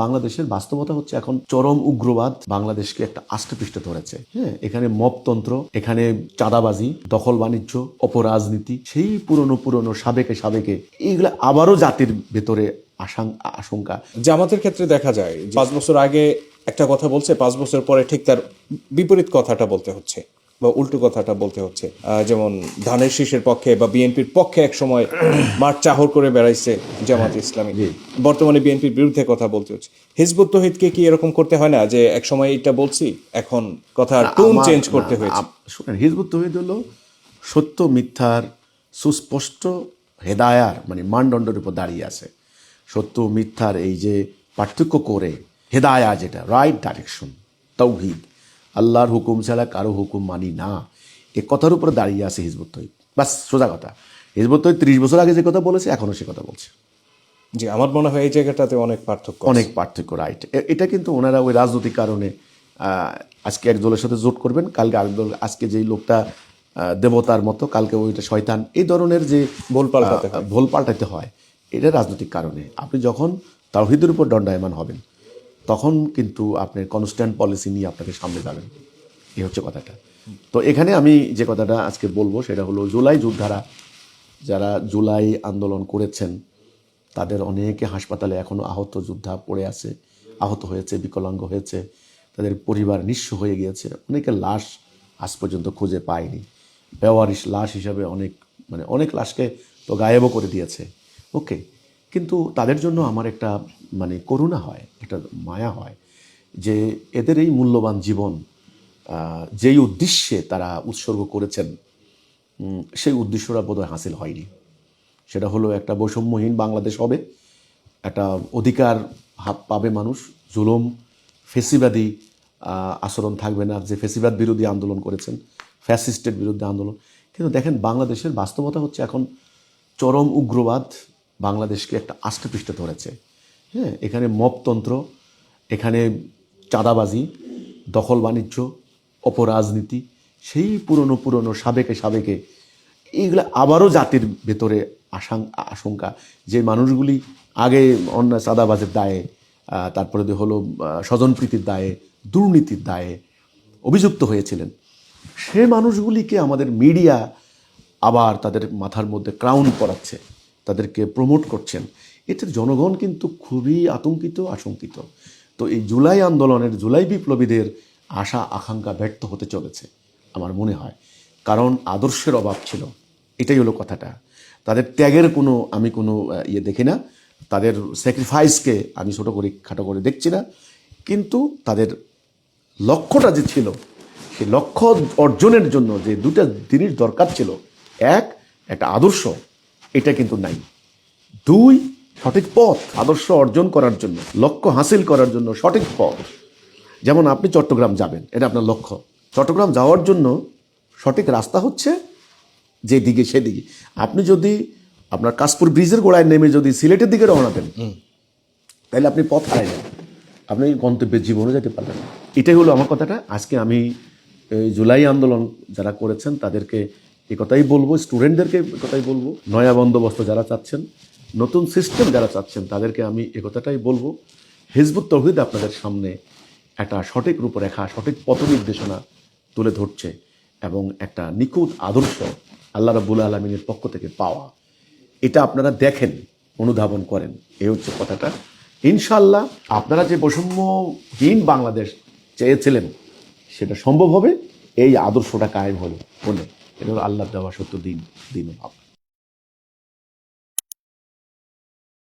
বাংলাদেশের বাস্তবতা হচ্ছে এখন চরম উগ্রবাদ বাংলাদেশকে একটা আষ্টেপৃষ্টে ধরেছে। হ্যাঁ, এখানে মপতন্ত্র, এখানে চাঁদাবাজি, দখল বাণিজ্য, অপরাজনীতি, সেই পুরনো সাবেকে এইগুলো আবারও জাতির ভেতরে আশঙ্কা। জামাতের ক্ষেত্রে দেখা যায় 5 বছর আগে একটা কথা বলছে, 5 বছর পরে ঠিক তার বিপরীত কথাটা বলতে হচ্ছে বা উল্টো কথাটা বলতে হচ্ছে। যেমন ধানের শীষের পক্ষে বা বিএনপির পক্ষে এক সময় মাঠ চাহর করে বেড়াইছে জামাত ইসলামী, বর্তমানে বিএনপির বিরুদ্ধে কথা বলতে হচ্ছে। হিজবুত তৌহিদকে কি এরকম করতে হয় না যে এক সময় এটা বলছি, এখন কথা টোন চেঞ্জ করতে হয়েছে? শুনেন, হিজবুত তৌহিদ হলো সত্য মিথ্যার সুস্পষ্ট হেদায়ার মানে মানদণ্ডের উপর দাঁড়িয়ে আছে। সত্য মিথ্যার এই যে পার্থক্য করে হেদায়া, যেটা রাইট ডাইরেকশন, তাওহীদ, আল্লাহর হুকুম ছাড়া কারো হুকুম মানি না, এ কথার উপরে দাঁড়িয়ে আছে হিজবুত তৌহিদ। বাস, সোজা কথা। হিজবুত তৌহিদ 30 বছর আগে যে কথা বলেছে এখনও সে কথা বলছে। জি, আমার মনে হয় এই জায়গাটাতে অনেক পার্থক্য, রাইট। এটা কিন্তু ওনারা ওই রাজনৈতিক কারণে আজকে এক দলের সাথে জোট করবেন, কালকে আরেক দল, আজকে যেই লোকটা দেবতার মতো, কালকে ওইটা শয়তান, এই ধরনের যে ভুল পাল্টাতে হয়, এটা রাজনৈতিক কারণে। আপনি যখন তাওহীদের উপর দণ্ডায়মান হবেন তখন কিন্তু আপনি কনস্ট্যান্ট পলিসি নিয়ে আপনাকে সামনে যাবেন। এই হচ্ছে কথাটা। তো এখানে আমি যে কথাটা আজকে বলবো সেটা হলো, জুলাই যোদ্ধারা যারা জুলাই আন্দোলন করেছেন তাদের অনেকে হাসপাতালে এখনও আহত যোদ্ধা পড়ে আছে, আহত হয়েছে, বিকলাঙ্গ হয়েছে, তাদের পরিবার নিঃস্ব হয়ে গিয়েছে। অনেকের লাশ আজ পর্যন্ত খুঁজে পায়নি। বেওয়ারিশ লাশ হিসাবে অনেক লাশকে তো গায়েবও করে দিয়েছে। ওকে, কিন্তু তাদের জন্য আমার একটা করুণা হয়, একটা মায়া হয় যে এদের এই মূল্যবান জীবন যেই উদ্দেশ্যে তারা উৎসর্গ করেছেন সেই উদ্দেশ্যটা বোধহয় হাসিল হয়নি। সেটা হলো একটা বৈষম্যহীন বাংলাদেশ হবে, একটা অধিকার পাবে মানুষ, জুলুম ফেসিবাদী আচরণ থাকবে না, যে ফেসিবাদ বিরোধী আন্দোলন করেছেন, ফ্যাসিস্টের বিরুদ্ধে আন্দোলন। কিন্তু দেখেন, বাংলাদেশের বাস্তবতা হচ্ছে এখন চরম উগ্রবাদ বাংলাদেশকে একটা আষ্টেপৃষ্টে ধরেছে। হ্যাঁ, এখানে মপতন্ত্র, এখানে চাঁদাবাজি, দখল বাণিজ্য, অপরাজনীতি, সেই পুরনো সাবেকে এইগুলো আবারও জাতির ভেতরে আশঙ্কা। যে মানুষগুলি আগে অন্যায় চাঁদাবাজের দায়ে, তারপরে হলো স্বজনপ্রীতির দায়ে, দুর্নীতির দায়ে অভিযুক্ত হয়েছিলেন, সে মানুষগুলিকে আমাদের মিডিয়া আবার তাদের মাথার মধ্যে ক্রাউন পরাচ্ছে, তাদেরকে প্রমোট করছেন। এতে জনগণ কিন্তু খুবই আশঙ্কিত। তো এই জুলাই আন্দোলনের, জুলাই বিপ্লবীদের আশা আকাঙ্ক্ষা ব্যর্থ হতে চলেছে আমার মনে হয়। কারণ আদর্শের অভাব ছিল, এটাই হলো কথাটা। তাদের ত্যাগের আমি কোনো দেখি না, তাদের স্যাক্রিফাইসকে আমি খাটো করে দেখছি না। কিন্তু তাদের লক্ষ্যটা যে ছিল, সেই লক্ষ্য অর্জনের জন্য যে দুটা জিনিস দরকার ছিল, একটা আদর্শ, এটা কিন্তু নাই। 2, সঠিক পথ, আদর্শ অর্জন করার জন্য, লক্ষ্য হাসিল করার জন্য সঠিক পথ। যেমন আপনি চট্টগ্রাম যাবেন, এটা আপনার লক্ষ্য। চট্টগ্রাম যাওয়ার জন্য সঠিক রাস্তা হচ্ছে যেদিকে সেদিকে। আপনি যদি আপনার কাশপুর ব্রিজের গোড়ায় নেমে যদি সিলেটের দিকে রওনা দেন, তাহলে আপনি পথ হারাই যাবেন, আপনি গন্তব্যের জীবনে যেতে পারবেন না। এটাই হলো আমার কথাটা। আজকে আমি জুলাই আন্দোলন যারা করেছেন তাদেরকে এ কথাই বলবো, স্টুডেন্টদেরকে এ কথাই বলবো, নয়া বন্দোবস্ত যারা চাচ্ছেন, নতুন সিস্টেম যারা চাচ্ছেন, তাদেরকে আমি এ কথাটাই বলবো। হিজবুত তৌহিদ আপনাদের সামনে একটা সঠিক রূপরেখা, সঠিক পথ নির্দেশনা তুলে ধরছে এবং একটা নিখুঁত আদর্শ আল্লাহ রাব্বুল আলামিনের পক্ষ থেকে পাওয়া, এটা আপনারা দেখেন, অনুধাবন করেন। এই হচ্ছে কথাটা। ইনশাল্লাহ আপনারা যে বৈষম্যহীন বাংলাদেশ চেয়েছিলেন সেটা সম্ভব হবে এই আদর্শটা কায়েম হলে। এটা হলো আল্লাহ দেওয়া সত্য দিন।